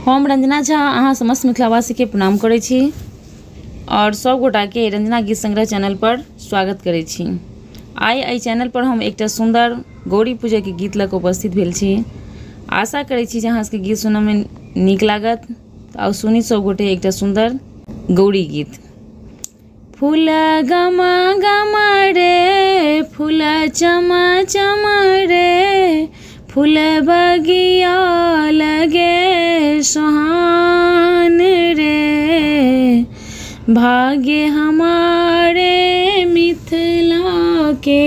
हम रंजना झा अहाँ समस्त मिथिलावासी के प्रणाम करै छी और सब गोटा के रंजना गीत संग्रह चैनल पर स्वागत करै छी। आइ एहि चैनल पर हम एकटा सुंदर गौरी पूजा के गीत लऽ कऽ उपस्थित भेल छी। आशा करै छी जे अहाँ सबके गीत सुनय में नीक लागत। तऽ सुनी सब गोटे एकटा सुंदर गौरी गीत। फूल गम गम रे फूल चम चम रे फूल बगिया लगे सुहान रे भाग्य हमारे मिथिला के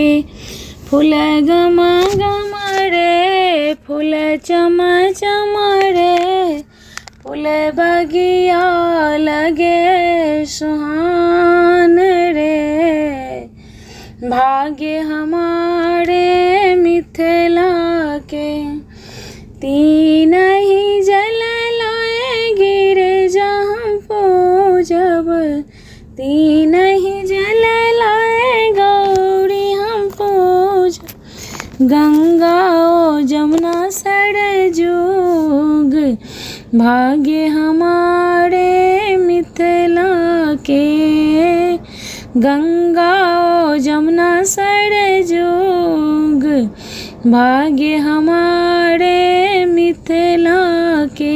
फूल गम गम रे फूल चम चम रे फूल बगिया लगे सुहान रे भाग्य हमारे मिथिला के। तीन ही जल लाए गिर जहाँ पूजब तीन ही जल लाए गौरी हम पूज गंगा ओ जमुना सरजूग भाग्य हमारे मिथिला के। गंगा ओ जमुना सरजूग भाग्य हमारे मिथिला के।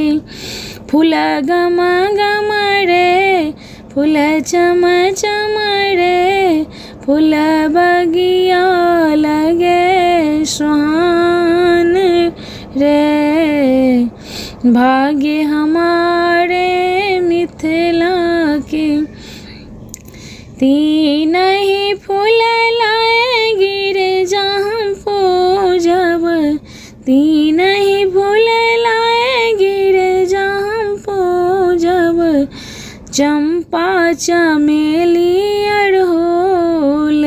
फूल गम गम रे फूल चम चम रे फूल बगिया लगे सुहान रे भाग्य हमारे मिथिला के। तीन ही फूल लाए गिर जहाँ पूजब तीन ही फूल लाए गिर जहाँ पूजब चंपा चमेली अड़हुल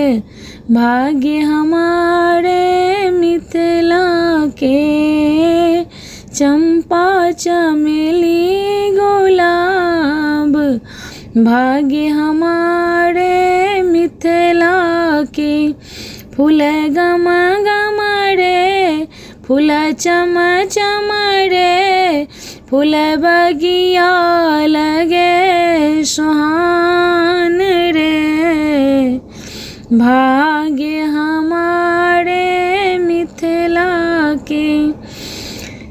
भाग्य हमारे मिथिला के। चंपा चमेली गुलाब भाग्य हमारे मिथिला के। फूल गम गम रे फूल चम चम रे फूल बगिया लगे सुहान रे भाग्य हमारे मिथिला के।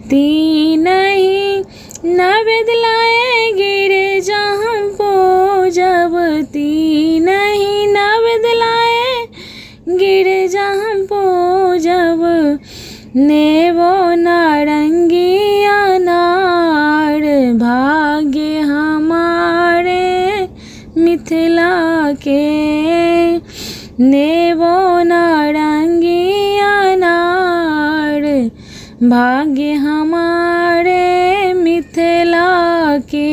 तीन ही नवेद लाए गिर जहाँ पूजब तीन ही नवेद लाए गिर जहाँ पूजब नेबो नारंगी अनार भाग्य हमारे मिथिला के। नेबो नारंगी अनार भाग्य हमारे मिथिला के।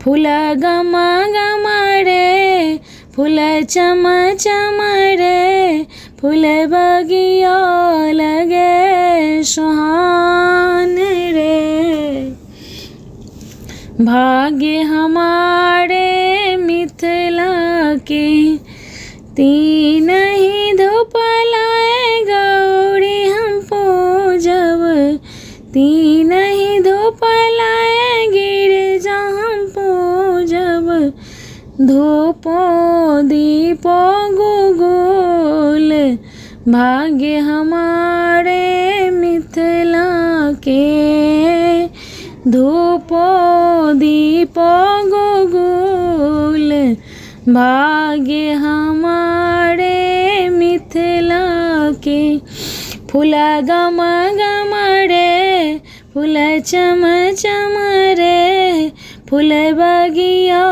फूल गम गम रे फूल चम चम रे फूल बगिया लगे सुहान रे भाग्य हमारे मिथिला के। तीन ही धूप लाए गौरी हम पूजब तीन ही धूप लाए गिर जहाँ पूजब धूपो दीपो गुगुल भाग्य हमारे मिथिला के। धूपो दीपो गुगुल भाग्य हमारे मिथिला के। फूल गम गम रे फूल चम चम रे फूल बगिया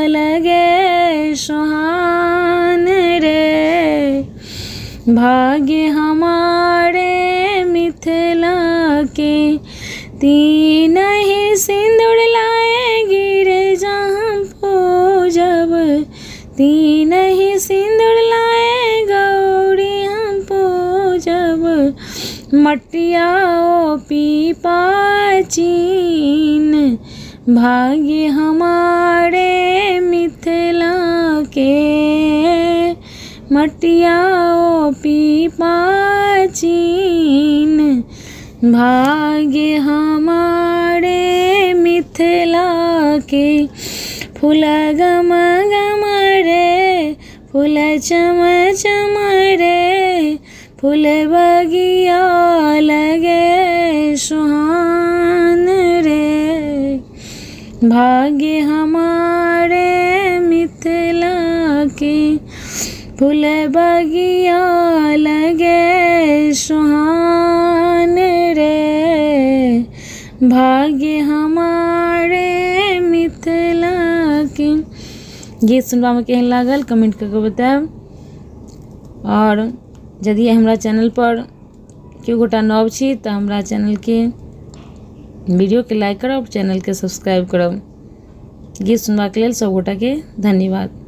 लगे सुहान रे भाग्य हमारे मिथिला के। तीन ही सिंदूर लाए गिर जहाँ पूजब तीन ही सिंदूर लाए गौरी हम पूजब मटिया ओ पीपा चीन भाग्य हमारे मिथिला के। मटिया ओ पीपा चीन भाग्य हमारे मित्र के फूल गम गम रे फूल चम चम रे फूल बगिया लगे सुहान रे। भाग्य हमारे मिथिला के फूल बगिया लगे सुहान रे। भाग्य हमारे मिथिला के। गीत सुनबा में केहन लागल कमेंट करके बताएब। और यदि हमरा चैनल पर केओ गोटा नव छी तऽ हमरा चैनल के वीडियो के लाइक करब, चैनल के सब्सक्राइब करब। गीत सुनबाक लेल सब गोटा के धन्यवाद।